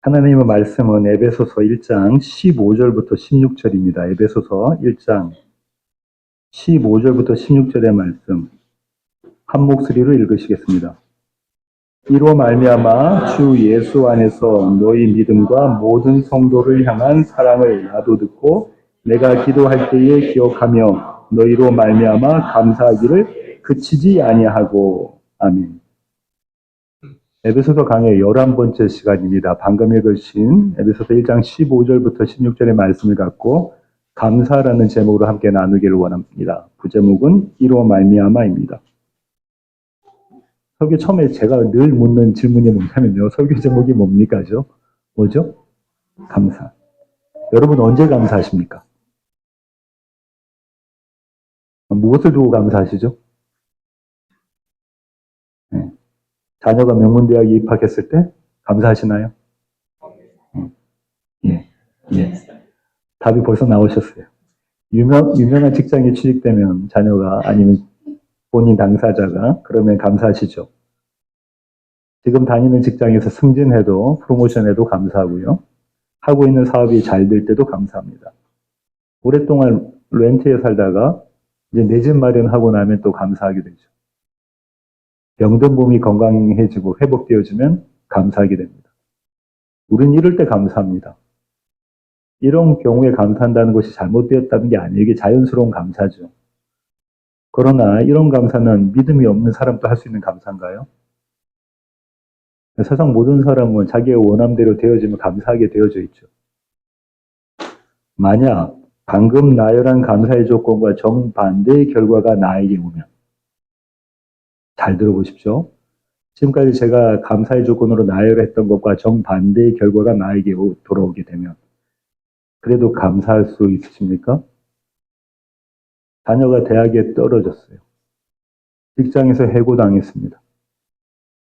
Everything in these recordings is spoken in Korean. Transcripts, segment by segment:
하나님의 말씀은 에베소서 1장 15절부터 16절입니다. 에베소서 1장 15절부터 16절의 말씀 한 목소리로 읽으시겠습니다. 이로 말미암아 주 예수 안에서 너희 믿음과 모든 성도를 향한 사랑을 나도 듣고 내가 기도할 때에 기억하며 너희로 말미암아 감사하기를 그치지 아니하고. 아멘. 에베소서 강의 11번째 시간입니다. 방금 읽으신 에베소서 1장 15절부터 16절의 말씀을 갖고 감사라는 제목으로 함께 나누기를 원합니다. 부제목은 이로 말미암아입니다. 설교 처음에 제가 늘 묻는 질문이 뭐냐면요. 설교 제목이 뭡니까죠? 뭐죠? 감사. 여러분 언제 감사하십니까? 무엇을 두고 감사하시죠? 네. 자녀가 명문대학에 입학했을 때 감사하시나요? 예. 예. 답이 벌써 나오셨어요. 유명한 직장에 취직되면 자녀가 아니면 본인 당사자가 그러면 감사하시죠. 지금 다니는 직장에서 승진해도 프로모션해도 감사하고요. 하고 있는 사업이 잘 될 때도 감사합니다. 오랫동안 렌트에 살다가 이제 내 집 마련하고 나면 또 감사하게 되죠. 병든 몸이 건강해지고 회복되어지면 감사하게 됩니다. 우리는 이럴 때 감사합니다. 이런 경우에 감사한다는 것이 잘못되었다는 게 아니에요. 이게 자연스러운 감사죠. 그러나 이런 감사는 믿음이 없는 사람도 할 수 있는 감사인가요? 세상 모든 사람은 자기의 원함대로 되어지면 감사하게 되어져 있죠. 만약 방금 나열한 감사의 조건과 정반대의 결과가 나에게 오면, 잘 들어보십시오. 지금까지 제가 감사의 조건으로 나열했던 것과 정반대의 결과가 나에게 돌아오게 되면 그래도 감사할 수 있으십니까? 자녀가 대학에 떨어졌어요. 직장에서 해고당했습니다.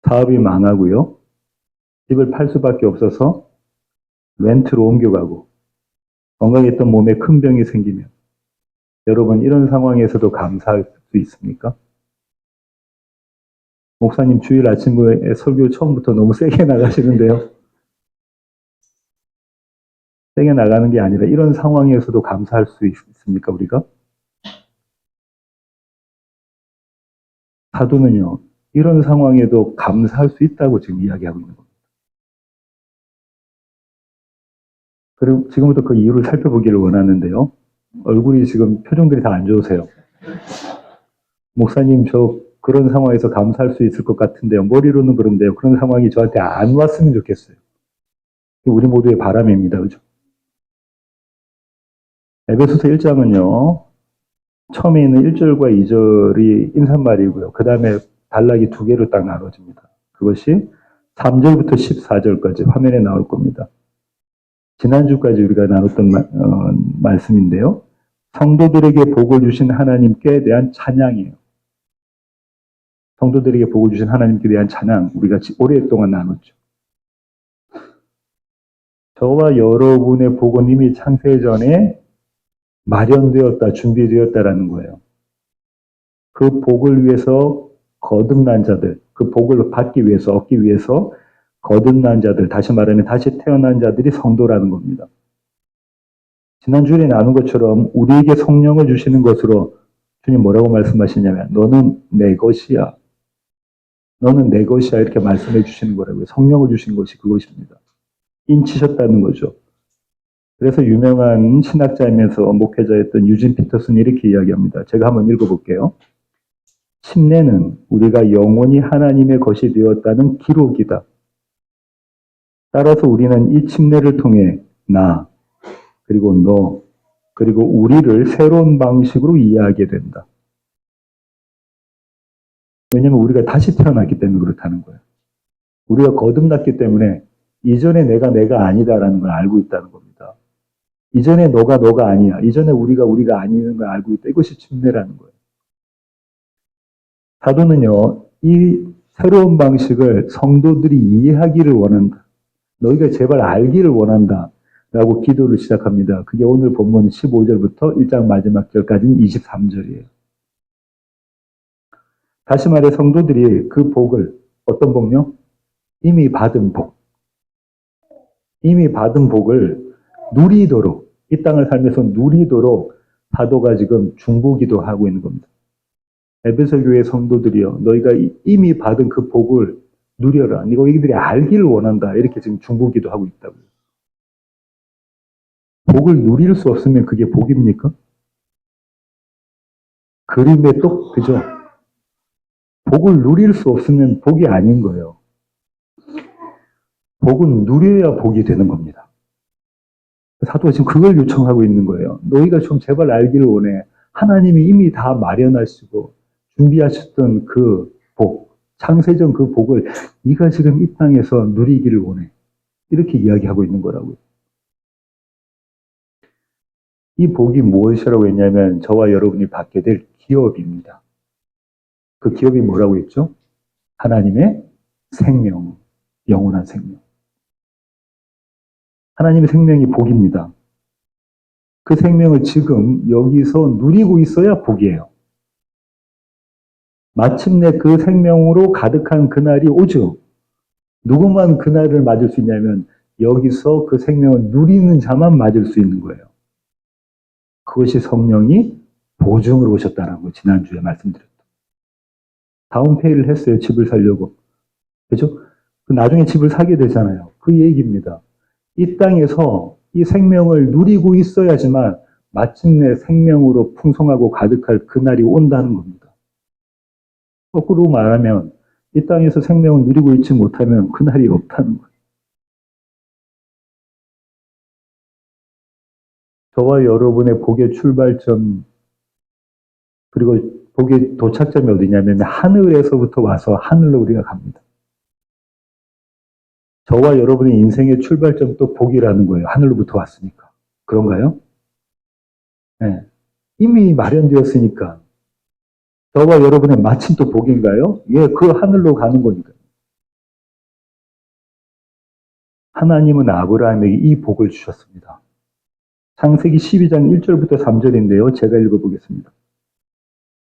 사업이 망하고요. 집을 팔 수밖에 없어서 렌트로 옮겨가고 건강했던 몸에 큰 병이 생기면 여러분 이런 상황에서도 감사할 수 있습니까? 목사님 주일 아침에 설교 처음부터 너무 세게 나가시는데요. 세게 나가는 게 아니라 이런 상황에서도 감사할 수 있습니까, 우리가? 사도는요, 이런 상황에도 감사할 수 있다고 지금 이야기하고 있는 겁니다. 그리고 지금부터 그 이유를 살펴보기를 원하는데요. 얼굴이 지금 표정들이 다 안 좋으세요. 목사님, 저 그런 상황에서 감사할 수 있을 것 같은데요. 머리로는 그런데요. 그런 상황이 저한테 안 왔으면 좋겠어요. 우리 모두의 바람입니다. 그죠? 에베소서 1장은요. 처음에 있는 1절과 2절이 인사말이고요. 그 다음에 단락이 두 개로 딱 나눠집니다. 그것이 3절부터 14절까지 화면에 나올 겁니다. 지난주까지 우리가 나눴던 말씀인데요. 성도들에게 복을 주신 하나님께 대한 찬양이에요. 성도들에게 복을 주신 하나님께 대한 찬양, 우리가 오랫동안 나눴죠. 저와 여러분의 복은 이미 창세 전에 마련되었다, 준비되었다라는 거예요. 그 복을 위해서 거듭난 자들, 그 복을 받기 위해서, 얻기 위해서 거듭난 자들, 다시 말하면 다시 태어난 자들이 성도라는 겁니다. 지난주에 나눈 것처럼 우리에게 성령을 주시는 것으로 주님 뭐라고 말씀하시냐면 너는 내 것이야. 너는 내 것이야 이렇게 말씀해 주시는 거라고요. 성령을 주신 것이 그것입니다. 인치셨다는 거죠. 그래서 유명한 신학자이면서 목회자였던 유진 피터슨이 이렇게 이야기합니다. 제가 한번 읽어볼게요. 침례는 우리가 영원히 하나님의 것이 되었다는 기록이다. 따라서 우리는 이 침례를 통해 나, 그리고 너, 그리고 우리를 새로운 방식으로 이해하게 된다. 왜냐하면 우리가 다시 태어났기 때문에 그렇다는 거예요. 우리가 거듭났기 때문에 이전에 내가 아니다라는 걸 알고 있다는 겁니다. 이전에 너가 아니야. 이전에 우리가 아니는 걸 알고 있다. 이것이 침례라는 거예요. 사도는요, 이 새로운 방식을 성도들이 이해하기를 원한다. 너희가 제발 알기를 원한다. 라고 기도를 시작합니다. 그게 오늘 본문 15절부터 1장 마지막 절까지는 23절이에요. 다시 말해 성도들이 그 복을, 어떤 복요? 이미 받은 복. 이미 받은 복을 누리도록, 이 땅을 살면서 누리도록 사도가 지금 중보기도 하고 있는 겁니다. 에베소 교회 성도들이여, 너희가 이미 받은 그 복을 누려라. 너희들이 알기를 원한다. 이렇게 지금 중보기도 하고 있다고요. 복을 누릴 수 없으면 그게 복입니까? 그림에 또, 그죠? 복을 누릴 수 없으면 복이 아닌 거예요. 복은 누려야 복이 되는 겁니다. 사도가 지금 그걸 요청하고 있는 거예요. 너희가 좀 제발 알기를 원해. 하나님이 이미 다 마련하시고 준비하셨던 그 복, 창세전 그 복을 네가 지금 이 땅에서 누리기를 원해. 이렇게 이야기하고 있는 거라고요. 이 복이 무엇이라고 했냐면 저와 여러분이 받게 될 기업입니다. 그 기업이 뭐라고 했죠? 하나님의 생명, 영원한 생명. 하나님의 생명이 복입니다. 그 생명을 지금 여기서 누리고 있어야 복이에요. 마침내 그 생명으로 가득한 그날이 오죠. 누구만 그날을 맞을 수 있냐면 여기서 그 생명을 누리는 자만 맞을 수 있는 거예요. 그것이 성령이 보증으로 오셨다는 거 지난주에 말씀드렸죠. 다운페이를 했어요. 집을 사려고. 그죠? 나중에 집을 사게 되잖아요. 그 얘기입니다. 이 땅에서 이 생명을 누리고 있어야지만 마침내 생명으로 풍성하고 가득할 그날이 온다는 겁니다. 거꾸로 말하면 이 땅에서 생명을 누리고 있지 못하면 그날이 없다는 거예요. 저와 여러분의 복의 출발점 그리고 복의 도착점이 어디냐면 하늘에서부터 와서 하늘로 우리가 갑니다. 저와 여러분의 인생의 출발점도 복이라는 거예요. 하늘로부터 왔으니까. 그런가요? 네. 이미 마련되었으니까. 저와 여러분의 마침 또 복인가요? 예, 그 하늘로 가는 거니까요. 하나님은 아브라함에게 이 복을 주셨습니다. 창세기 12장 1절부터 3절인데요. 제가 읽어보겠습니다.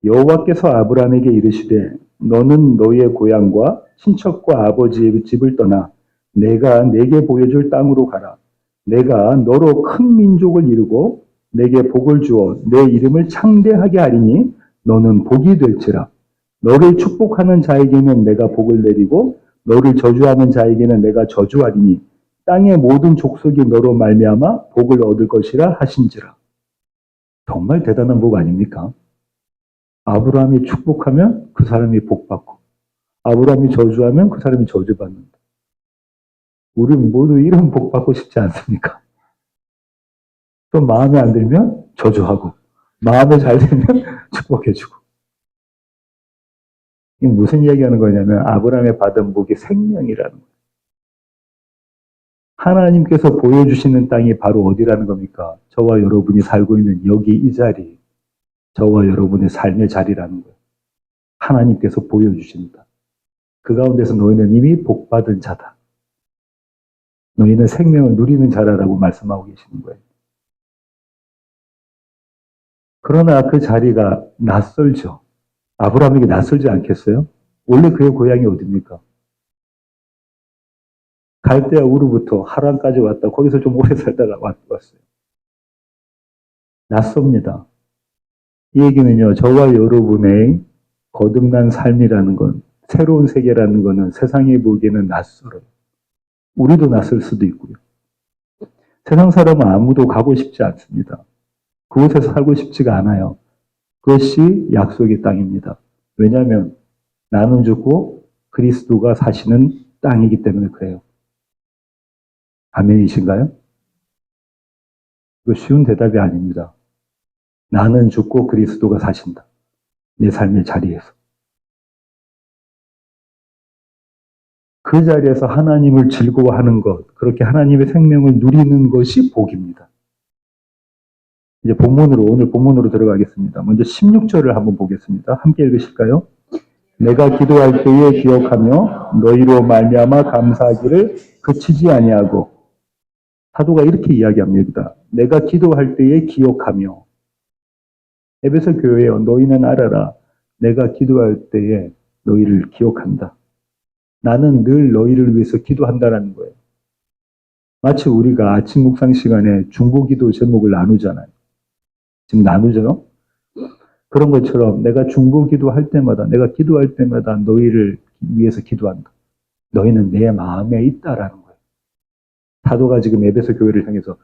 여호와께서 아브라함에게 이르시되 너는 너의 고향과 친척과 아버지의 집을 떠나 내가 내게 보여줄 땅으로 가라. 내가 너로 큰 민족을 이루고 내게 복을 주어 내 이름을 창대하게 하리니 너는 복이 될지라. 너를 축복하는 자에게는 내가 복을 내리고 너를 저주하는 자에게는 내가 저주하리니 땅의 모든 족속이 너로 말미암아 복을 얻을 것이라 하신지라. 정말 대단한 복 아닙니까? 아브라함이 축복하면 그 사람이 복받고 아브라함이 저주하면 그 사람이 저주받는다. 우리 모두 이런 복받고 싶지 않습니까? 또 마음에 안 들면 저주하고 마음에 잘 들면 축복해주고. 이게 무슨 이야기하는 거냐면 아브라함의 받은 복이 생명이라는 거예요. 하나님께서 보여주시는 땅이 바로 어디라는 겁니까? 저와 여러분이 살고 있는 여기 이 자리, 저와 여러분의 삶의 자리라는 거예요. 하나님께서 보여주신다. 그 가운데서 너희는 이미 복받은 자다. 너희는 생명을 누리는 자라라고 말씀하고 계시는 거예요. 그러나 그 자리가 낯설죠. 아브라함에게 낯설지 않겠어요? 원래 그의 고향이 어디입니까? 갈대아 우르부터 하란까지 왔다. 거기서 좀 오래 살다가 왔어요. 낯섭니다. 이 얘기는요, 저와 여러분의 거듭난 삶이라는 건, 새로운 세계라는 거는 세상에 보기에는 낯설어요. 우리도 낯설 수도 있고요. 세상 사람은 아무도 가고 싶지 않습니다. 그곳에서 살고 싶지가 않아요. 그것이 약속의 땅입니다. 왜냐하면 나는 죽고 그리스도가 사시는 땅이기 때문에 그래요. 아멘이신가요? 이거 쉬운 대답이 아닙니다. 나는 죽고 그리스도가 사신다. 내 삶의 자리에서. 그 자리에서 하나님을 즐거워하는 것, 그렇게 하나님의 생명을 누리는 것이 복입니다. 이제 오늘 본문으로 들어가겠습니다. 먼저 16절을 한번 보겠습니다. 함께 읽으실까요? 내가 기도할 때에 기억하며 너희로 말미암아 감사하기를 그치지 아니하고. 사도가 이렇게 이야기합니다. 내가 기도할 때에 기억하며. 에베소 교회여 너희는 알아라. 내가 기도할 때에 너희를 기억한다. 나는 늘 너희를 위해서 기도한다라는 거예요. 마치 우리가 아침 묵상 시간에 중보기도 제목을 나누잖아요. 지금 나누죠? 그런 것처럼 내가 중보기도 할 때마다, 내가 기도할 때마다 너희를 위해서 기도한다. 너희는 내 마음에 있다라는 거예요. 사도가 지금 에베소 교회를 향해서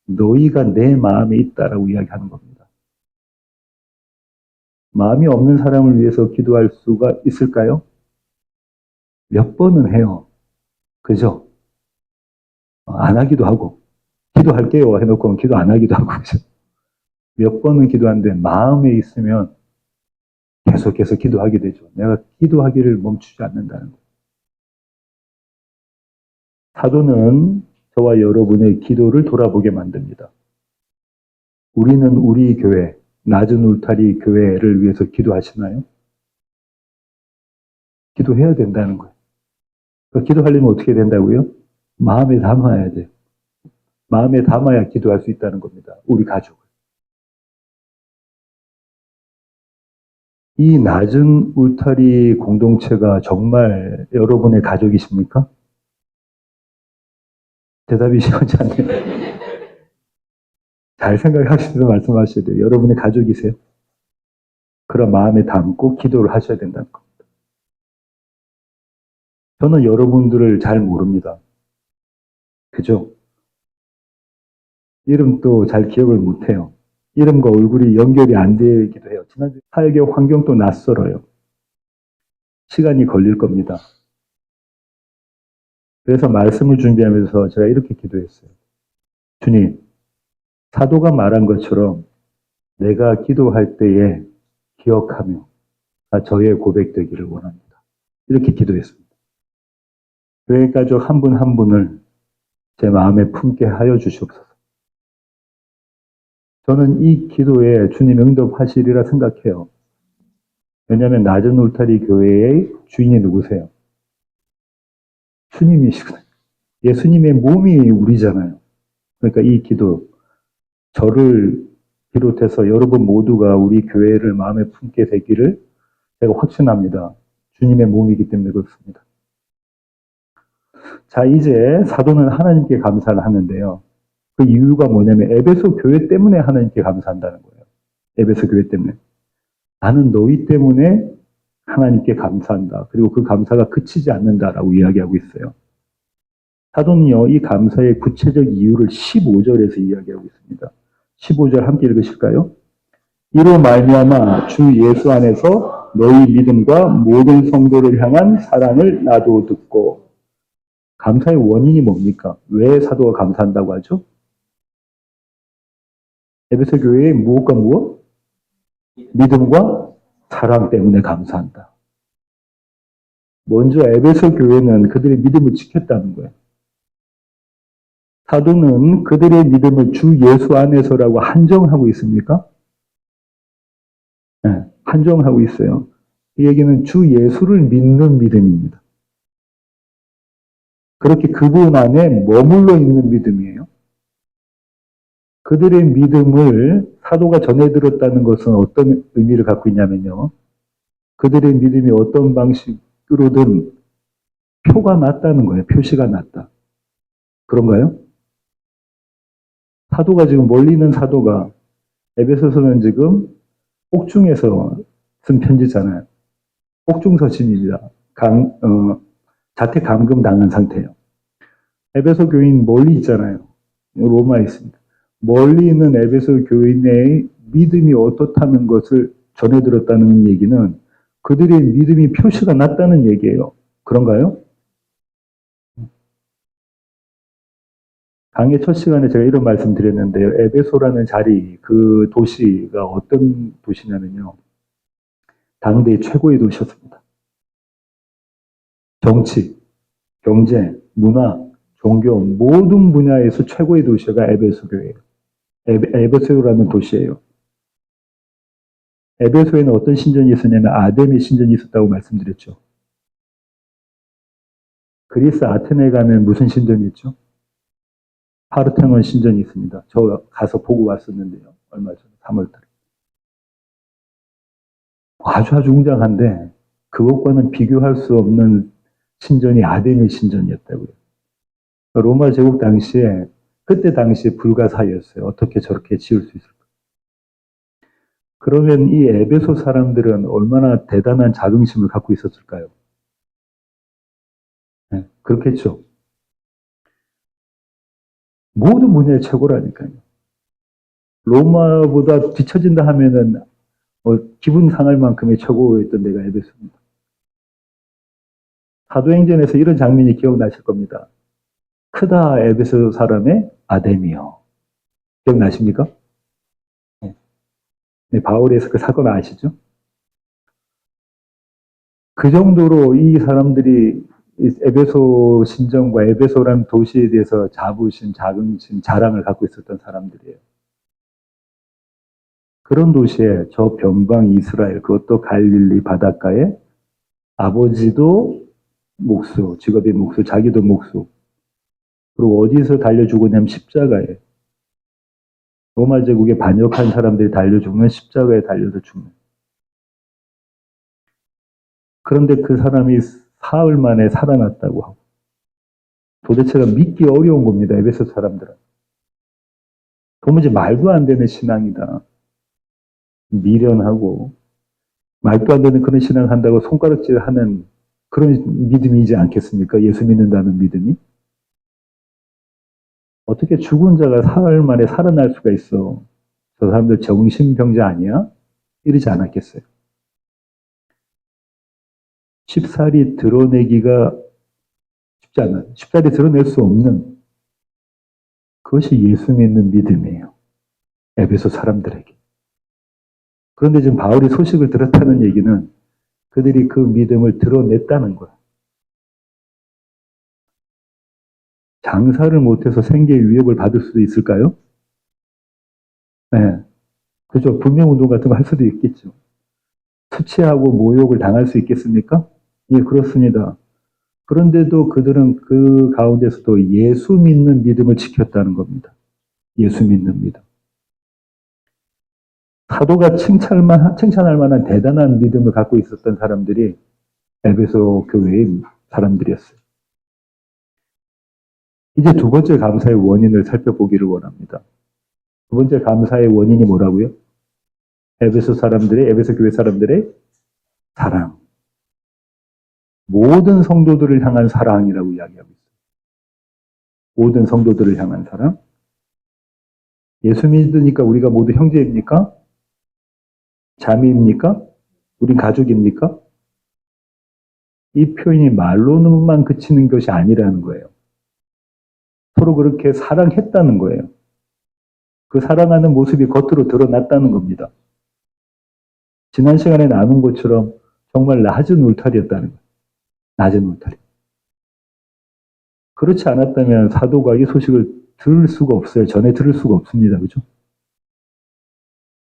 너희가 내 마음에 있다라고 이야기하는 겁니다. 마음이 없는 사람을 위해서 기도할 수가 있을까요? 몇 번은 해요. 그죠? 안 하기도 하고, 기도할게요 해놓고 기도 안 하기도 하고, 그죠? 몇 번은 기도하는데 마음에 있으면 계속해서 기도하게 되죠. 내가 기도하기를 멈추지 않는다는 거예요. 사도는 저와 여러분의 기도를 돌아보게 만듭니다. 우리는 우리 교회, 낮은 울타리 교회를 위해서 기도하시나요? 기도해야 된다는 거예요. 기도하려면 어떻게 된다고요? 마음에 담아야 돼요. 마음에 담아야 기도할 수 있다는 겁니다. 우리 가족을. 이 낮은 울타리 공동체가 정말 여러분의 가족이십니까? 대답이 시원치 않네요. 잘 생각하시면서 말씀하셔야 돼요. 여러분의 가족이세요? 그런 마음에 담고 기도를 하셔야 된다는 겁니다. 저는 여러분들을 잘 모릅니다. 그죠? 이름도 잘 기억을 못해요. 이름과 얼굴이 연결이 안 되기도 해요. 지난주 사역의 환경도 낯설어요. 시간이 걸릴 겁니다. 그래서 말씀을 준비하면서 제가 이렇게 기도했어요. 주님, 사도가 말한 것처럼 내가 기도할 때에 기억하며 저의 고백되기를 원합니다. 이렇게 기도했습니다. 교회 가족 한 분 한 분을 제 마음에 품게 하여 주시옵소서. 저는 이 기도에 주님 응답하시리라 생각해요. 왜냐하면 낮은 울타리 교회의 주인이 누구세요? 주님이시거든요. 예수님의 몸이 우리잖아요. 그러니까 이 기도, 저를 비롯해서 여러분 모두가 우리 교회를 마음에 품게 되기를 제가 확신합니다. 주님의 몸이기 때문에 그렇습니다. 자, 이제 사도는 하나님께 감사를 하는데요. 그 이유가 뭐냐면 에베소 교회 때문에 하나님께 감사한다는 거예요. 에베소 교회 때문에. 나는 너희 때문에 하나님께 감사한다. 그리고 그 감사가 그치지 않는다라고 이야기하고 있어요. 사도는요, 이 감사의 구체적 이유를 15절에서 이야기하고 있습니다. 15절 함께 읽으실까요? 이로 말미암아 주 예수 안에서 너희 믿음과 모든 성도를 향한 사랑을 나도 듣고. 감사의 원인이 뭡니까? 왜 사도가 감사한다고 하죠? 에베소 교회의 무엇과 무엇? 믿음과 사랑 때문에 감사한다. 먼저 에베소 교회는 그들의 믿음을 지켰다는 거예요. 사도는 그들의 믿음을 주 예수 안에서라고 한정하고 있습니까? 네, 한정하고 있어요. 이 얘기는 주 예수를 믿는 믿음입니다. 그렇게 그분 안에 머물러 있는 믿음이에요. 그들의 믿음을 사도가 전해 들었다는 것은 어떤 의미를 갖고 있냐면요. 그들의 믿음이 어떤 방식으로든 표가 났다는 거예요. 표시가 났다. 그런가요? 사도가 지금 멀리 있는 사도가 에베소서는 지금 옥중에서 쓴 편지잖아요. 옥중서신입니다. 자택 감금 당한 상태예요. 에베소 교인 멀리 있잖아요. 로마에 있습니다. 멀리 있는 에베소 교인의 믿음이 어떻다는 것을 전해 들었다는 얘기는 그들의 믿음이 표시가 났다는 얘기예요. 그런가요? 강의 첫 시간에 제가 이런 말씀 드렸는데요. 에베소라는 자리, 그 도시가 어떤 도시냐면요. 당대 최고의 도시였습니다. 정치, 경제, 문화, 종교 모든 분야에서 최고의 도시가 에베소 교회예요. 에베소라는 도시예요. 에베소에는 어떤 신전이 있었냐면 아데미 신전이 있었다고 말씀드렸죠. 그리스 아테네에 가면 무슨 신전이 있죠? 파르테논 신전이 있습니다. 저 가서 보고 왔었는데요. 얼마 전에 3월달에. 아주 웅장한데 그것과는 비교할 수 없는 신전이 아데미 신전이었다고요. 로마 제국 당시에 그때 당시에 불가사의였어요. 어떻게 저렇게 지을 수 있을까? 그러면 이 에베소 사람들은 얼마나 대단한 자긍심을 갖고 있었을까요? 네, 그렇겠죠. 모든 분야의 최고라니까요. 로마보다 뒤처진다 하면은 기분 상할 만큼의 최고였던 데가 에베소입니다. 사도행전에서 이런 장면이 기억나실 겁니다. 크다 에베소 사람의 아데미요. 기억나십니까? 네. 네, 바울에서 그 사건 아시죠? 그 정도로 이 사람들이 에베소 신정과 에베소라는 도시에 대해서 자부심, 자긍심, 자랑을 갖고 있었던 사람들이에요. 그런 도시에 저 변방 이스라엘, 그것도 갈릴리 바닷가에 아버지도 목수, 직업이 목수, 자기도 목수. 그리고 어디서 달려 죽었냐면 십자가에. 로마 제국에 반역한 사람들이 달려 죽으면 십자가에 달려서 죽는. 그런데 그 사람이 사흘 만에 살아났다고 하고. 도대체가 믿기 어려운 겁니다. 에베소 사람들은. 도무지 말도 안 되는 신앙이다. 미련하고 말도 안 되는 그런 신앙을 한다고 손가락질하는 그런 믿음이지 않겠습니까? 예수 믿는다는 믿음이. 어떻게 죽은 자가 사흘 만에 살아날 수가 있어? 저 사람들 정신병자 아니야? 이러지 않았겠어요. 쉽사리 드러내기가 쉽지 않아요. 쉽사리 드러낼 수 없는 그것이 예수 믿는 믿음이에요. 에베소 사람들에게. 그런데 지금 바울이 소식을 들었다는 얘기는 그들이 그 믿음을 드러냈다는 거야. 장사를 못해서 생계의 위협을 받을 수도 있을까요? 네. 그죠. 분명운동 같은 거 할 수도 있겠죠. 수치하고 모욕을 당할 수 있겠습니까? 예, 그렇습니다. 그런데도 그들은 그 가운데서도 예수 믿는 믿음을 지켰다는 겁니다. 예수 믿는 믿음. 사도가 칭찬할 만한 대단한 믿음을 갖고 있었던 사람들이 에베소 교회의 사람들이었어요. 이제 두 번째 감사의 원인을 살펴보기를 원합니다. 두 번째 감사의 원인이 뭐라고요? 에베소 교회 사람들의 사랑. 모든 성도들을 향한 사랑이라고 이야기하고 있어요. 모든 성도들을 향한 사랑. 예수 믿으니까 우리가 모두 형제입니까? 자매입니까? 우린 가족입니까? 이 표현이 말로는만 그치는 것이 아니라는 거예요. 서로 그렇게 사랑했다는 거예요. 그 사랑하는 모습이 겉으로 드러났다는 겁니다. 지난 시간에 나눈 것처럼 정말 낮은 울타리였다는 거예요. 낮은 울타리. 그렇지 않았다면 사도가 이 소식을 들을 수가 없어요. 전에 들을 수가 없습니다. 그죠?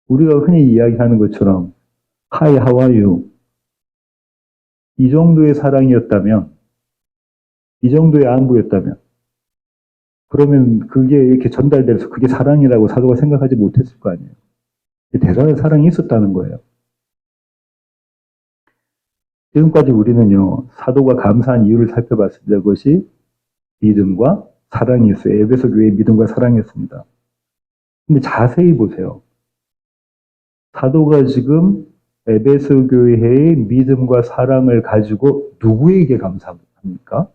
우리가 흔히 이야기하는 것처럼 Hi, how are you? 이 정도의 사랑이었다면, 이 정도의 안부였다면, 그러면 그게 이렇게 전달돼서 그게 사랑이라고 사도가 생각하지 못했을 거 아니에요. 대단한 사랑이 있었다는 거예요. 지금까지 우리는요, 사도가 감사한 이유를 살펴봤을 때 그것이 믿음과 사랑이었어요. 에베소 교회의 믿음과 사랑이었습니다. 근데 자세히 보세요. 사도가 지금 에베소 교회의 믿음과 사랑을 가지고 누구에게 감사합니까?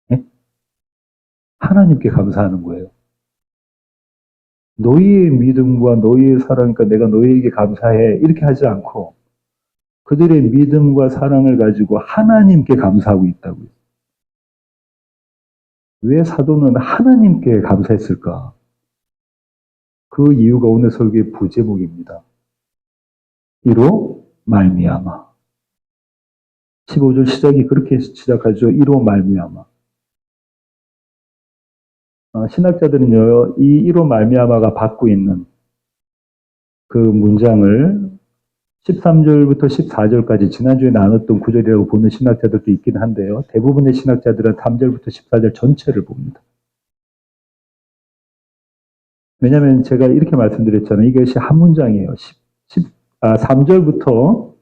네? 하나님께 감사하는 거예요. 너희의 믿음과 너희의 사랑이니까 내가 너희에게 감사해. 이렇게 하지 않고 그들의 믿음과 사랑을 가지고 하나님께 감사하고 있다고요. 왜 사도는 하나님께 감사했을까? 그 이유가 오늘 설교의 부제목입니다. 이로 말미암아. 15절 시작이 그렇게 시작하죠. 이로 말미암아. 신학자들은요, 이 이로 말미암아가 받고 있는 그 문장을 13절부터 14절까지 지난주에 나눴던 구절이라고 보는 신학자들도 있긴 한데요. 대부분의 신학자들은 3절부터 14절 전체를 봅니다. 왜냐하면 제가 이렇게 말씀드렸잖아요. 이것이 한 문장이에요. 3절부터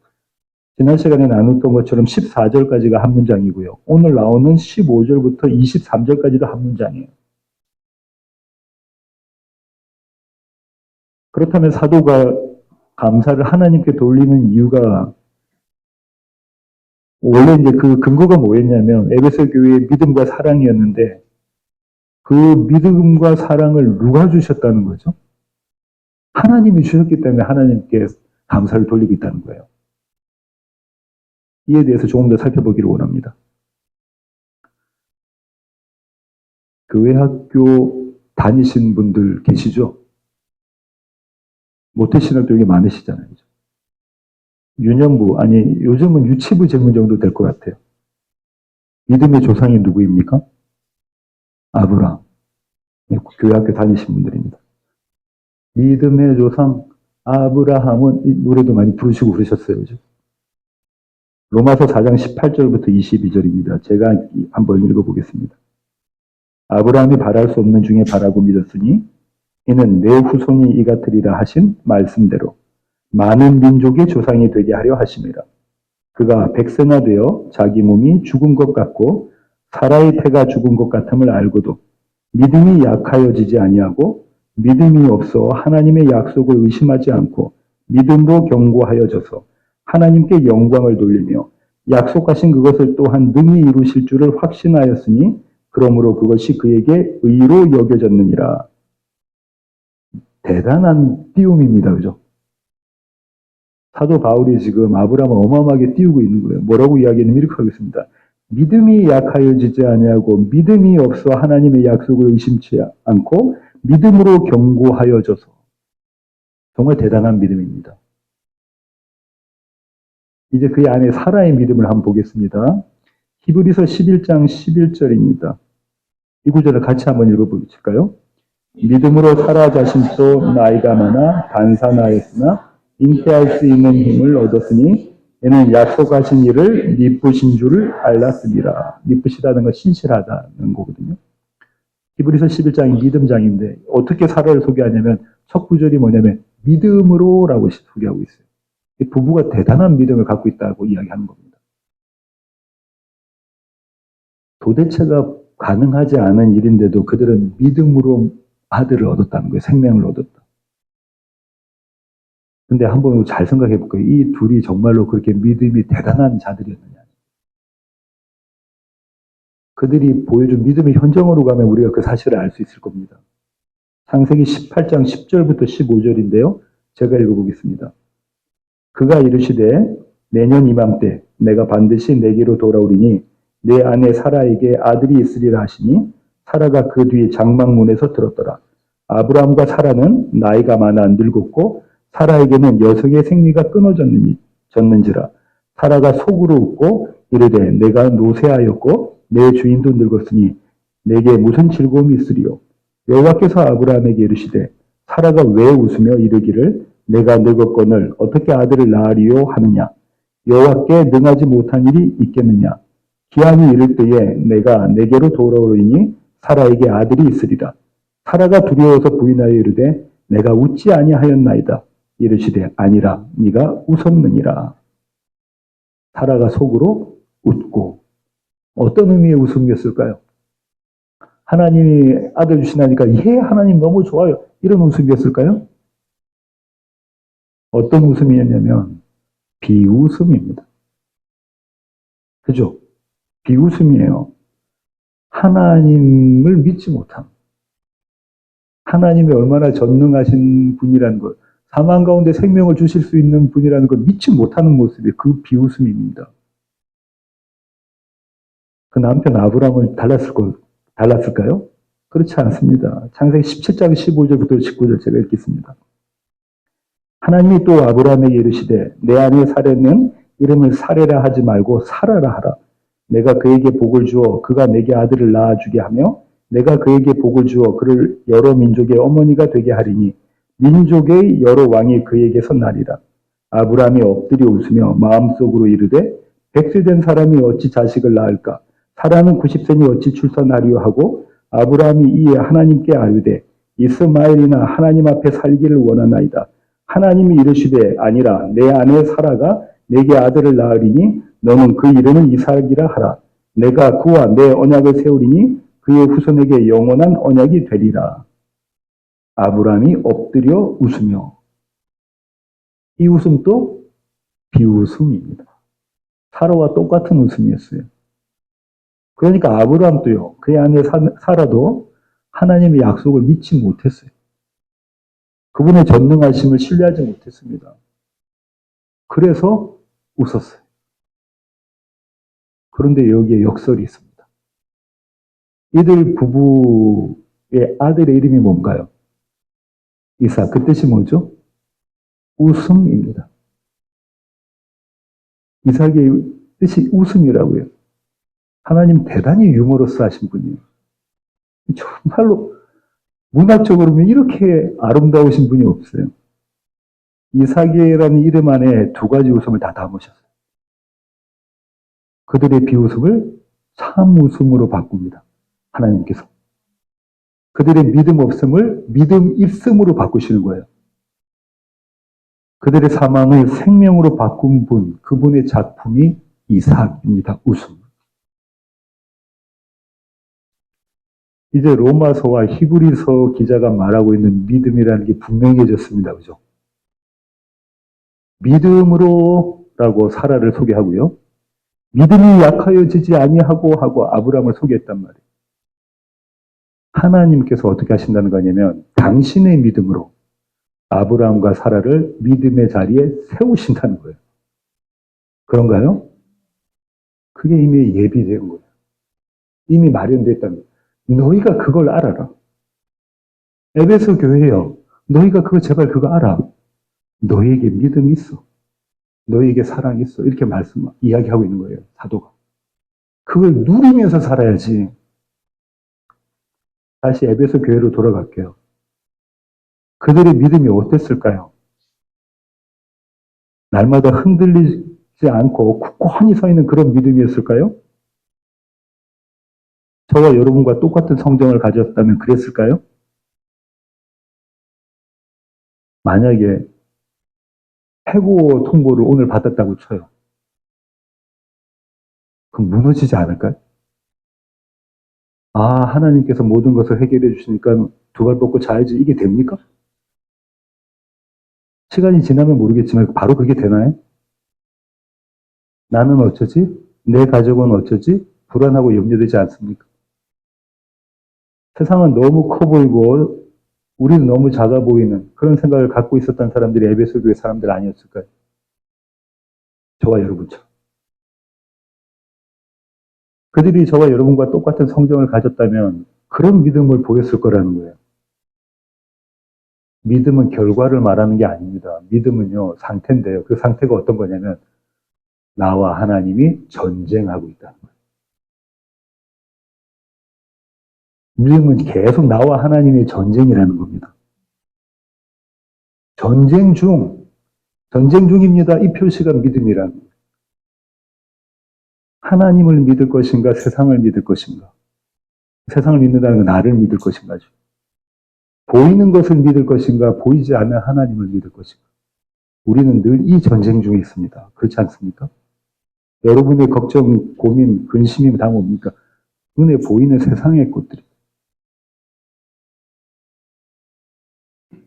지난 시간에 나눴던 것처럼 14절까지가 한 문장이고요. 오늘 나오는 15절부터 23절까지도 한 문장이에요. 그렇다면 사도가 감사를 하나님께 돌리는 이유가 원래 이제 그 근거가 뭐였냐면 에베소 교회의 믿음과 사랑이었는데 그 믿음과 사랑을 누가 주셨다는 거죠? 하나님이 주셨기 때문에 하나님께 감사를 돌리고 있다는 거예요. 이에 대해서 조금 더 살펴보기를 원합니다. 교회 학교 다니신 분들 계시죠? 모태신학도 여기 많으시잖아요. 유년부, 아니 요즘은 유치부 제문 정도 될 것 같아요. 믿음의 조상이 누구입니까? 아브라함. 교회 학교 다니신 분들입니다. 믿음의 조상 아브라함은 이 노래도 많이 부르시고 그러셨어요. 그죠? 로마서 4장 18절부터 22절입니다. 제가 한번 읽어보겠습니다. 아브라함이 바랄 수 없는 중에 바라고 믿었으니 이는 내 후손이 이 같으리라 하신 말씀대로 많은 민족의 조상이 되게 하려 하심이라. 그가 백세나 되어 자기 몸이 죽은 것 같고 사라의 태가 죽은 것 같음을 알고도 믿음이 약하여지지 아니하고 믿음이 없어 하나님의 약속을 의심하지 않고 믿음으로 견고하여져서 하나님께 영광을 돌리며 약속하신 그것을 또한 능히 이루실 줄을 확신하였으니 그러므로 그것이 그에게 의로 여겨졌느니라. 대단한 띄움입니다. 그죠? 사도 바울이 지금 아브라함을 어마어마하게 띄우고 있는 거예요. 뭐라고 이야기는 이렇게 하겠습니다. 믿음이 약하여지지 아니하고 믿음이 없어 하나님의 약속을 의심치 않고 믿음으로 견고하여져서 정말 대단한 믿음입니다. 이제 그 안에 사라의 믿음을 한번 보겠습니다. 히브리서 11장 11절입니다. 이 구절을 같이 한번 읽어보실까요? 믿음으로 사라 자신도 나이가 많아 단산하였으나 잉태할 수 있는 힘을 얻었으니 이는 약속하신 일을 미쁘신 줄을 알았습니다. 미쁘시다는 건 신실하다는 거거든요. 히브리서 11장이 믿음장인데 어떻게 사라를 소개하냐면 첫 구절이 뭐냐면 믿음으로라고 소개하고 있어요. 부부가 대단한 믿음을 갖고 있다고 이야기하는 겁니다. 도대체가 가능하지 않은 일인데도 그들은 믿음으로 아들을 얻었다는 거예요. 생명을 얻었다. 근데 한번 잘 생각해 볼까요? 이 둘이 정말로 그렇게 믿음이 대단한 자들이었느냐. 그들이 보여준 믿음의 현장으로 가면 우리가 그 사실을 알 수 있을 겁니다. 창세기 18장 10절부터 15절인데요. 제가 읽어보겠습니다. 그가 이르시되 내년 이맘때 내가 반드시 내게로 돌아오리니 내 아내 사라에게 아들이 있으리라 하시니 사라가 그 뒤에 장막문에서 들었더라. 아브라함과 사라는 나이가 많아 늙었고 사라에게는 여성의 생리가 끊어졌는지라. 사라가 속으로 웃고 이르되 내가 노쇠하였고 내 주인도 늙었으니 내게 무슨 즐거움이 있으리요. 여호와께서 아브라함에게 이르시되 사라가 왜 웃으며 이르기를 내가 늙었거늘 어떻게 아들을 낳으리요 하느냐. 여호와께 능하지 못한 일이 있겠느냐. 기한이 이를 때에 내가 내게로 돌아오리니 사라에게 아들이 있으리라. 사라가 두려워서 부인하여 이르되 내가 웃지 아니하였나이다. 이르시되 아니라 네가 웃었느니라. 사라가 속으로 웃고 어떤 의미의 웃음이었을까요? 하나님이 아들 주시나니까 예 하나님 너무 좋아요. 이런 웃음이었을까요? 어떤 웃음이었냐면 비웃음입니다. 그죠? 비웃음이에요. 하나님을 믿지 못함. 하나님이 얼마나 전능하신 분이라는 것, 사망 가운데 생명을 주실 수 있는 분이라는 걸 믿지 못하는 모습이 그 비웃음입니다. 그 남편 아브라함을 달랐을까요? 그렇지 않습니다. 창세기 17장 15절부터 19절 제가 읽겠습니다. 하나님이 또 아브라함에게 이르시되 내 아내 사레는 이름을 사레라 하지 말고 사라라 하라. 내가 그에게 복을 주어 그가 내게 아들을 낳아주게 하며 내가 그에게 복을 주어 그를 여러 민족의 어머니가 되게 하리니 민족의 여러 왕이 그에게서 나리라. 아브라함이 엎드려 웃으며 마음속으로 이르되 100세 된 사람이 어찌 자식을 낳을까? 사라는 90세니 어찌 출산하리요 하고 아브라함이 이에 하나님께 아뢰되 이스마엘이나 하나님 앞에 살기를 원하나이다. 하나님이 이르시되 아니라 내 아내 사라가 내게 아들을 낳으리니 너는 그 이름을 이삭이라 하라. 내가 그와 내 언약을 세우리니 그의 후손에게 영원한 언약이 되리라. 아브라함이 엎드려 웃으며. 이 웃음도 비웃음입니다. 사라와 똑같은 웃음이었어요. 그러니까 아브라함도요, 그의 아내 사라도 하나님의 약속을 믿지 못했어요. 그분의 전능하심을 신뢰하지 못했습니다. 그래서 웃었어요. 그런데 여기에 역설이 있습니다. 이들 부부의 아들의 이름이 뭔가요? 이삭. 그 뜻이 뭐죠? 웃음입니다. 이삭의 뜻이 웃음이라고요. 하나님 대단히 유머러스 하신 분이에요. 정말로 문학적으로 보면 이렇게 아름다우신 분이 없어요. 이삭이라는 이름 안에 두 가지 웃음을 다 담으셨어요. 그들의 비웃음을 참 웃음으로 바꿉니다. 하나님께서. 그들의 믿음 없음을 믿음 있음으로 바꾸시는 거예요. 그들의 사망을 생명으로 바꾼 분, 그분의 작품이 이삭입니다. 웃음. 이제 로마서와 히브리서 기자가 말하고 있는 믿음이라는 게 분명해졌습니다. 그죠? 믿음으로라고 사라를 소개하고요. 믿음이 약하여지지 아니하고 하고 아브라함을 소개했단 말이에요. 하나님께서 어떻게 하신다는 거냐면 당신의 믿음으로 아브라함과 사라를 믿음의 자리에 세우신다는 거예요. 그런가요? 그게 이미 예비된 거예요. 이미 마련됐다는 거예요. 너희가 그걸 알아라. 에베소 교회요. 너희가 그거 제발 그거 알아. 너희에게 믿음이 있어. 너희에게 사랑이 있어. 이렇게 이야기하고 있는 거예요. 사도가. 그걸 누리면서 살아야지. 다시 에베소 교회로 돌아갈게요. 그들의 믿음이 어땠을까요? 날마다 흔들리지 않고 굳건히 서 있는 그런 믿음이었을까요? 저와 여러분과 똑같은 성정을 가졌다면 그랬을까요? 만약에 해고 통보를 오늘 받았다고 쳐요. 그럼 무너지지 않을까요? 아, 하나님께서 모든 것을 해결해 주시니까 두 발 뻗고 자야지. 이게 됩니까? 시간이 지나면 모르겠지만 바로 그게 되나요? 나는 어쩌지? 내 가족은 어쩌지? 불안하고 염려되지 않습니까? 세상은 너무 커 보이고 우리는 너무 작아 보이는 그런 생각을 갖고 있었던 사람들이 에베소 교회 사람들 아니었을까요? 저와 여러분처럼. 그들이 저와 여러분과 똑같은 성정을 가졌다면 그런 믿음을 보였을 거라는 거예요. 믿음은 결과를 말하는 게 아닙니다. 믿음은요, 상태인데요. 그 상태가 어떤 거냐면 나와 하나님이 전쟁하고 있다는 거예요. 믿음은 계속 나와 하나님의 전쟁이라는 겁니다. 전쟁 중입니다. 이 표시가 믿음이라는 거예요. 하나님을 믿을 것인가, 세상을 믿을 것인가. 세상을 믿는다는 건 나를 믿을 것인가죠. 보이는 것을 믿을 것인가, 보이지 않는 하나님을 믿을 것인가. 우리는 늘 이 전쟁 중에 있습니다. 그렇지 않습니까? 여러분의 걱정, 고민, 근심이 다 뭡니까? 눈에 보이는 세상의 것들이.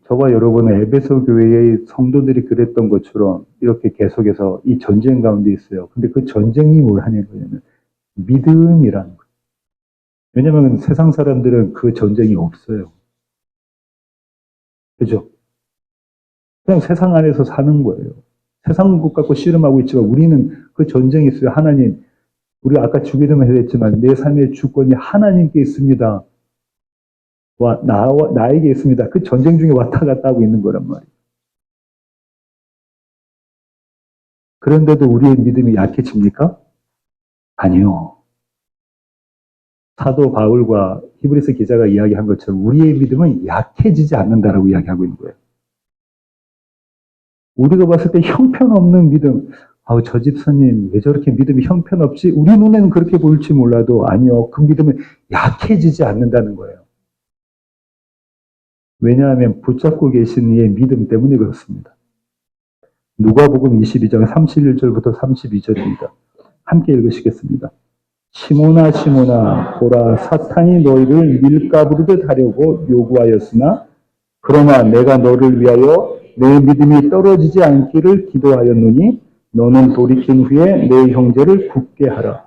저와 여러분의 에베소 교회의 성도들이 그랬던 것처럼 이렇게 계속해서 이 전쟁 가운데 있어요. 근데 그 전쟁이 뭘 하냐면 믿음이라는 거예요. 왜냐하면 세상 사람들은 그 전쟁이 없어요. 그죠? 그냥 세상 안에서 사는 거예요. 세상 것 갖고 씨름하고 있지만 우리는 그 전쟁이 있어요. 하나님, 우리 아까 주기도문에 했지만 내 삶의 주권이 하나님께 있습니다. 나에게 있습니다. 그 전쟁 중에 왔다 갔다 하고 있는 거란 말이에요. 그런데도 우리의 믿음이 약해집니까? 아니요. 사도 바울과 히브리서 기자가 이야기한 것처럼 우리의 믿음은 약해지지 않는다라고 이야기하고 있는 거예요. 우리가 봤을 때 형편없는 믿음, 아우 저 집사님 왜 저렇게 믿음이 형편없지? 우리 눈에는 그렇게 보일지 몰라도 아니요. 그 믿음은 약해지지 않는다는 거예요. 왜냐하면 붙잡고 계신 이의 믿음 때문에 그렇습니다. 누가복음 22장 31절부터 32절입니다. 함께 읽으시겠습니다. 시몬아 시몬아 보라 사탄이 너희를 밀가부르듯 하려고 요구하였으나 그러나 내가 너를 위하여 내 믿음이 떨어지지 않기를 기도하였노니 너는 돌이킨 후에 내 형제를 굳게 하라.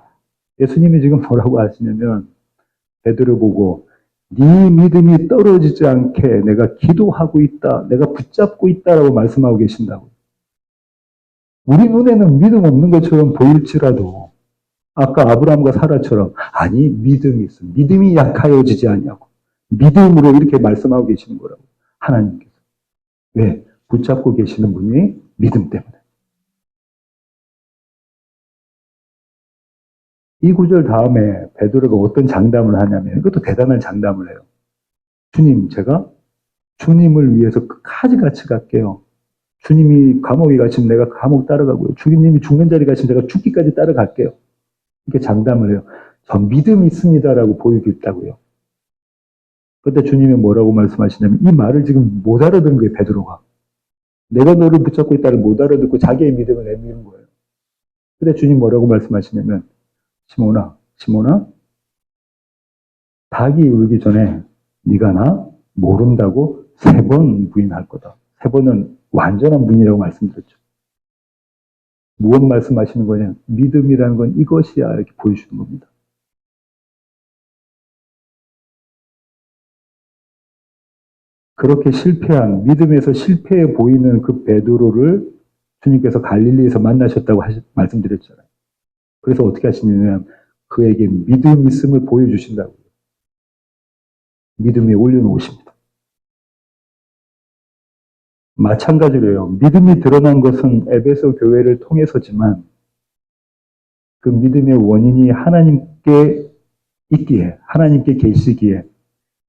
예수님이 지금 뭐라고 하시냐면 베드로 보고 네 믿음이 떨어지지 않게 내가 기도하고 있다. 내가 붙잡고 있다라고 말씀하고 계신다고. 우리 눈에는 믿음 없는 것처럼 보일지라도 아까 아브라함과 사라처럼 아니 믿음이 있어. 믿음이 약하여지지 않냐고. 믿음으로 이렇게 말씀하고 계시는 거라고. 하나님께서. 왜? 붙잡고 계시는 분이 믿음 때문에. 이 구절 다음에 베드로가 어떤 장담을 하냐면 이것도 대단한 장담을 해요. 주님, 제가 주님을 위해서 끝까지 같이 갈게요. 주님이 감옥에 가시면 내가 감옥 따라가고요. 주님이 죽는 자리 가시면 제가 죽기까지 따라갈게요. 이렇게 장담을 해요. 전 믿음이 있습니다라고 보이겠다고요. 그때 주님이 뭐라고 말씀하시냐면 이 말을 지금 못 알아듣는 거예요. 베드로가. 내가 너를 붙잡고 있다를 못 알아듣고 자기의 믿음을 내미는 거예요. 그때 주님 뭐라고 말씀하시냐면 시몬아, 시몬아, 닭이 울기 전에 네가 나 모른다고 3번 부인할 거다. 3번은 완전한 부인이라고 말씀드렸죠. 무엇 말씀하시는 거냐? 믿음이라는 건 이것이야 이렇게 보여주는 겁니다. 그렇게 실패한 믿음에서 실패해 보이는 그 베드로를 주님께서 갈릴리에서 만나셨다고 말씀드렸잖아요. 그래서 어떻게 하시냐면 그에게 믿음 있음을 보여주신다고요. 믿음 위에 올려놓으십니다. 마찬가지로요. 믿음이 드러난 것은 에베소 교회를 통해서지만 그 믿음의 원인이 하나님께 있기에 하나님께 계시기에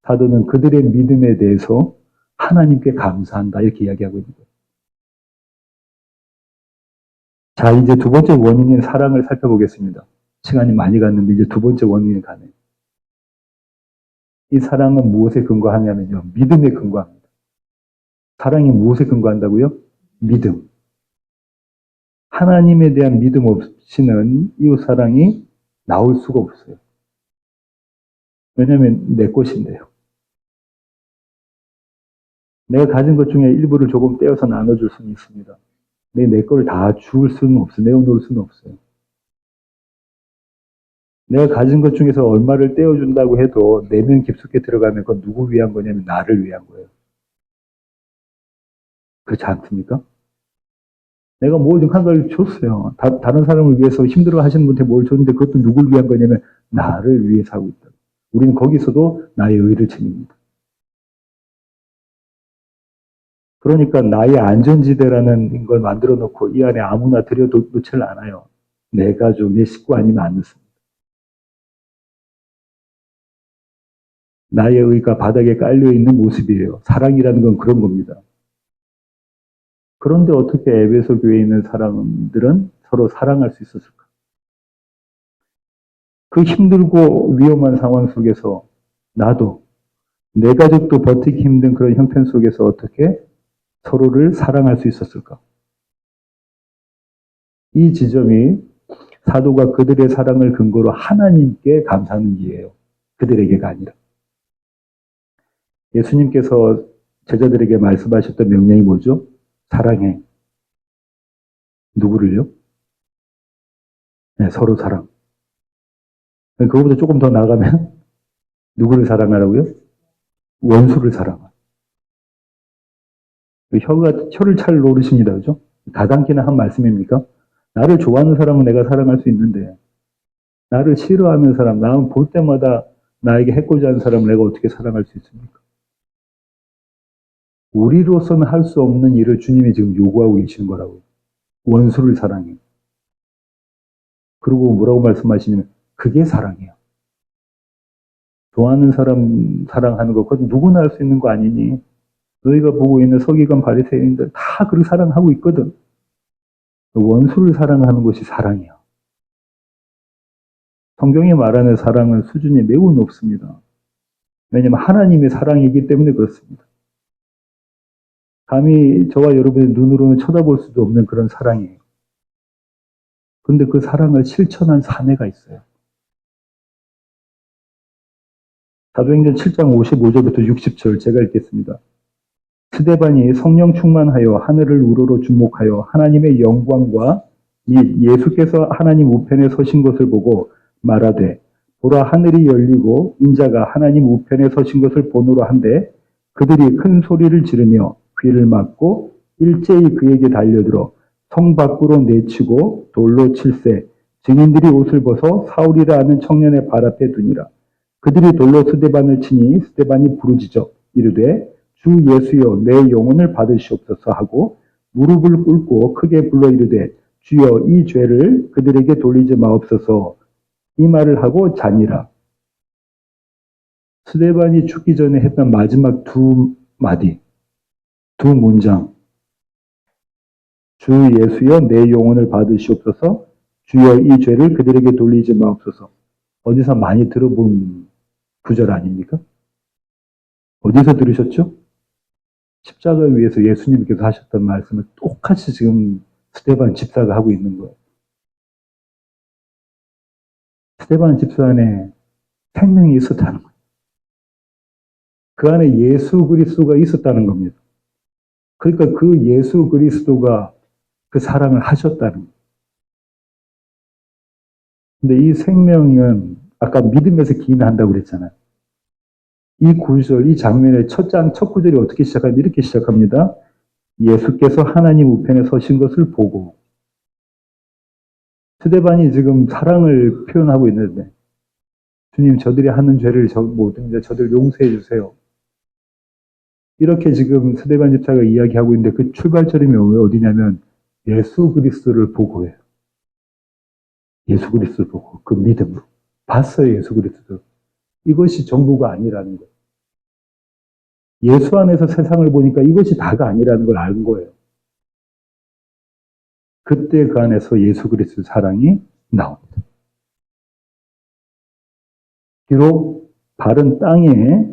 사도는 그들의 믿음에 대해서 하나님께 감사한다 이렇게 이야기하고 있는 거예요. 자, 이제 두 번째 원인인 사랑을 살펴보겠습니다. 시간이 많이 갔는데 이제 두 번째 원인이 가네요. 이 사랑은 무엇에 근거하냐면요. 믿음에 근거합니다. 사랑이 무엇에 근거한다고요? 믿음. 하나님에 대한 믿음 없이는 이웃 사랑이 나올 수가 없어요. 왜냐하면 내 것인데요. 내가 가진 것 중에 일부를 조금 떼어서 나눠줄 수는 있습니다. 내 거를 다 줄 수는 없어요. 내어놓을 수는 없어요. 내가 가진 것 중에서 얼마를 떼어준다고 해도 내면 깊숙이 들어가면 그건 누구 위한 거냐면 나를 위한 거예요. 그렇지 않습니까? 내가 뭘 한 걸 줬어요. 다른 사람을 위해서 힘들어 하시는 분한테 뭘 줬는데 그것도 누굴 위한 거냐면 나를 위해서 하고 있다. 우리는 거기서도 나의 의를 챙깁니다. 그러니까 나의 안전지대라는 걸 만들어 놓고 이 안에 아무나 들여놓지를 않아요. 내 가족, 내 식구 아니면 안 넣습니다. 나의 의가 바닥에 깔려있는 모습이에요. 사랑이라는 건 그런 겁니다. 그런데 어떻게 에베소 교회에 있는 사람들은 서로 사랑할 수 있었을까? 그 힘들고 위험한 상황 속에서 나도 내 가족도 버티기 힘든 그런 형편 속에서 어떻게 서로를 사랑할 수 있었을까? 이 지점이 사도가 그들의 사랑을 근거로 하나님께 감사하는 일이에요. 그들에게가 아니라. 예수님께서 제자들에게 말씀하셨던 명령이 뭐죠? 사랑해. 누구를요? 네, 서로 사랑. 그거보다 조금 더 나가면 누구를 사랑하라고요? 원수를 사랑하. 혀를 잘 노르십니다. 그죠? 다단계나 한 말씀입니까? 나를 좋아하는 사람은 내가 사랑할 수 있는데 나를 싫어하는 사람, 나는 볼 때마다 나에게 해코지 하는 사람을 내가 어떻게 사랑할 수 있습니까? 우리로서는 할 수 없는 일을 주님이 지금 요구하고 계시는 거라고요. 원수를 사랑해. 그리고 뭐라고 말씀하시냐면 그게 사랑이에요. 좋아하는 사람 사랑하는 거 그건 누구나 할 수 있는 거 아니니? 너희가 보고 있는 서기관 바리새인들 다 그렇게 사랑하고 있거든. 원수를 사랑하는 것이 사랑이야. 성경이 말하는 사랑은 수준이 매우 높습니다. 왜냐하면 하나님의 사랑이기 때문에 그렇습니다. 감히 저와 여러분의 눈으로는 쳐다볼 수도 없는 그런 사랑이에요. 근데 그 사랑을 실천한 사내가 있어요. 사도행전 7장 55절부터 60절 제가 읽겠습니다. 스데반이 성령 충만하여 하늘을 우러러 주목하여 하나님의 영광과 및 예수께서 하나님 우편에 서신 것을 보고 말하되 보라 하늘이 열리고 인자가 하나님 우편에 서신 것을 보노라 한데 그들이 큰 소리를 지르며 귀를 막고 일제히 그에게 달려들어 성 밖으로 내치고 돌로 칠세 증인들이 옷을 벗어 사울이라 하는 청년의 발 앞에 두니라. 그들이 돌로 스데반을 치니 스데반이 부르짖어 이르되 주 예수여 내 영혼을 받으시옵소서 하고 무릎을 꿇고 크게 불러 이르되 주여 이 죄를 그들에게 돌리지 마옵소서 이 말을 하고 자니라. 스데반이 죽기 전에 했던 마지막 두 마디, 두 문장. 주 예수여 내 영혼을 받으시옵소서 주여 이 죄를 그들에게 돌리지 마옵소서. 어디서 많이 들어본 구절 아닙니까? 어디서 들으셨죠? 십자가 위에서 예수님께서 하셨던 말씀을 똑같이 지금 스데반 집사가 하고 있는 거예요. 스데반 집사 안에 생명이 있었다는 거예요. 그 안에 예수 그리스도가 있었다는 겁니다. 그러니까 그 예수 그리스도가 그 사랑을 하셨다는 거예요. 근데 이 생명은 아까 믿음에서 기인한다고 그랬잖아요. 이 구절, 이 장면의 첫 구절이 어떻게 시작하면 이렇게 시작합니다. 예수께서 하나님 우편에 서신 것을 보고 스데반이 지금 사랑을 표현하고 있는데 주님 저들이 하는 죄를 모든 저들 용서해 주세요. 이렇게 지금 스데반 집사가 이야기하고 있는데 그 출발점이 어디냐면 예수 그리스도를 보고 해요. 예수 그리스도를 보고 그 믿음으로 봤어요. 예수 그리스도. 이것이 전부가 아니라는 거예요. 예수 안에서 세상을 보니까 이것이 다가 아니라는 걸 알 거예요. 그때 그 안에서 예수 그리스도 사랑이 나옵니다. 비록 발은 땅에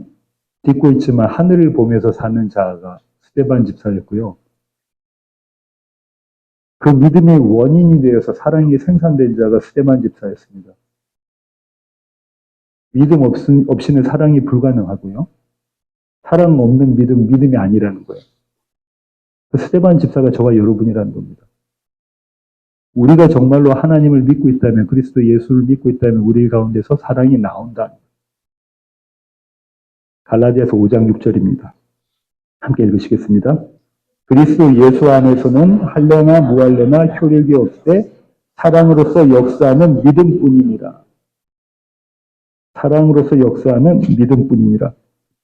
딛고 있지만 하늘을 보면서 사는 자가 스데반 집사였고요. 그 믿음의 원인이 되어서 사랑이 생산된 자가 스데반 집사였습니다. 믿음 없이는 사랑이 불가능하고요. 사랑 없는 믿음이 아니라는 거예요. 그 스데반 집사가 저와 여러분이라는 겁니다. 우리가 정말로 하나님을 믿고 있다면, 그리스도 예수를 믿고 있다면 우리 가운데서 사랑이 나온다. 갈라디아서 5장 6절입니다. 함께 읽으시겠습니다. 그리스도 예수 안에서는 할례나 무할례나 효력이 없되 사랑으로서 역사하는 믿음뿐이니라. 사랑으로서 역사하는 믿음뿐이니라.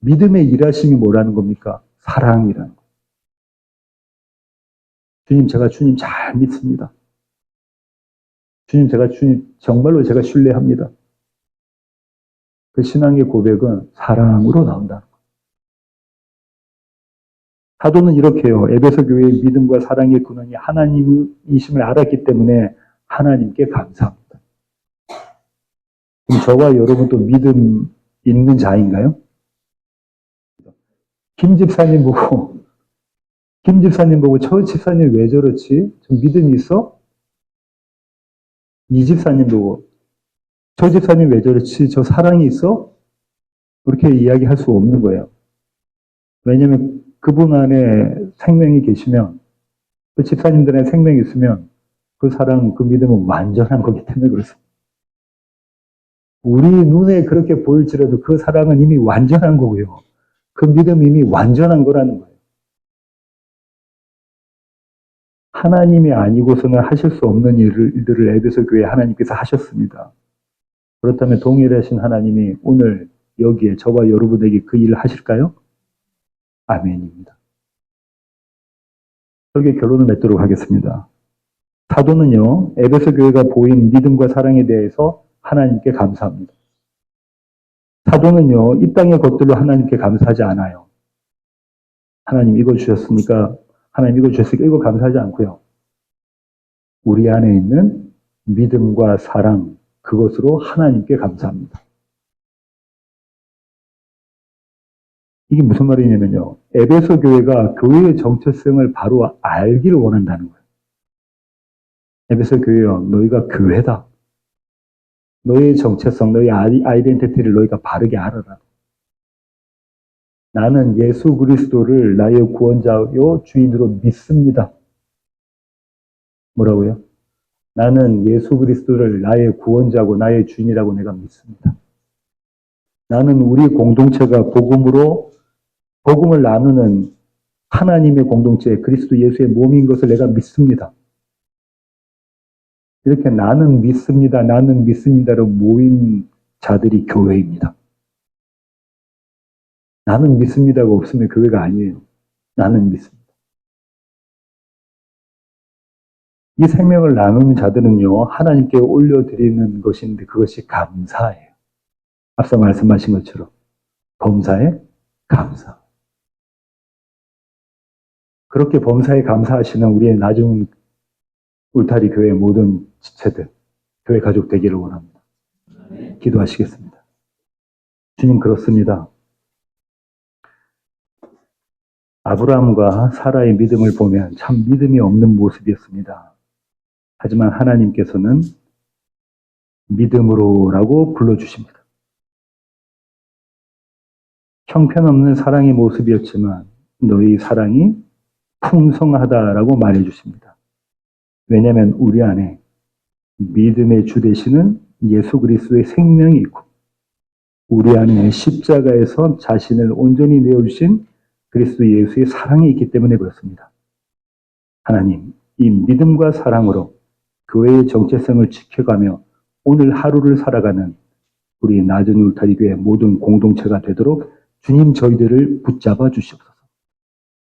믿음의 일하심이 뭐라는 겁니까? 사랑이라는 거예요. 주님, 제가 주님 잘 믿습니다. 주님, 정말로 제가 신뢰합니다. 그 신앙의 고백은 사랑으로 나온다는 거예요. 사도는 이렇게 해요. 에베소 교회의 믿음과 사랑의 근원이 하나님이심을 알았기 때문에 하나님께 감사합니다. 그럼 저와 여러분도 믿음 있는 자인가요? 김 집사님 보고 저 집사님 왜 저렇지? 좀 믿음이 있어? 이 집사님 보고 저 집사님 왜 저렇지? 저 사랑이 있어? 그렇게 이야기할 수 없는 거예요. 왜냐하면 그분 안에 생명이 계시면 그 집사님들의 생명이 있으면 그 사랑, 그 믿음은 완전한 거기 때문에 그렇습니다. 우리 눈에 그렇게 보일지라도 그 사랑은 이미 완전한 거고요. 그 믿음이 이미 완전한 거라는 거예요. 하나님이 아니고서는 하실 수 없는 일들을 에베소 교회에 하나님께서 하셨습니다. 그렇다면 동일하신 하나님이 오늘 여기에 저와 여러분에게 그 일을 하실까요? 아멘입니다. 설교 결론을 맺도록 하겠습니다. 사도는요, 에베소 교회가 보인 믿음과 사랑에 대해서 하나님께 감사합니다. 사도는요, 이 땅의 것들로 하나님께 감사하지 않아요. 하나님 이거 주셨으니까, 이거 감사하지 않고요. 우리 안에 있는 믿음과 사랑, 그것으로 하나님께 감사합니다. 이게 무슨 말이냐면요. 에베소 교회가 교회의 정체성을 바로 알기를 원한다는 거예요. 에베소 교회요. 너희가 교회다. 너희의 정체성, 너희 아이덴티티를 너희가 바르게 알아라. 나는 예수 그리스도를 나의 구원자요 주인으로 믿습니다. 뭐라고요? 나는 예수 그리스도를 나의 구원자고 나의 주인이라고 내가 믿습니다. 나는 우리 공동체가 복음을 나누는 하나님의 공동체, 그리스도 예수의 몸인 것을 내가 믿습니다. 이렇게 나는 믿습니다로 모인 자들이 교회입니다. 나는 믿습니다가 없으면 교회가 아니에요. 나는 믿습니다. 이 생명을 나누는 자들은요, 하나님께 올려드리는 것인데 그것이 감사예요. 앞서 말씀하신 것처럼 범사에 감사. 그렇게 범사에 감사하시는 우리의 나중 울타리 교회의 모든 지체들, 교회 가족 되기를 원합니다. 기도하시겠습니다. 주님, 그렇습니다. 아브라함과 사라의 믿음을 보면 참 믿음이 없는 모습이었습니다. 하지만 하나님께서는 믿음으로라고 불러주십니다. 형편없는 사랑의 모습이었지만 너희 사랑이 풍성하다라고 말해주십니다. 왜냐하면 우리 안에 믿음의 주 되시는 예수 그리스도의 생명이 있고 우리 안에 십자가에서 자신을 온전히 내어주신 그리스도 예수의 사랑이 있기 때문에 그렇습니다. 하나님, 이 믿음과 사랑으로 교회의 정체성을 지켜가며 오늘 하루를 살아가는 우리 낮은 울타리 교회 모든 공동체가 되도록 주님 저희들을 붙잡아 주시옵소서.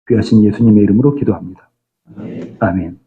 귀하신 예수님의 이름으로 기도합니다. 아멘.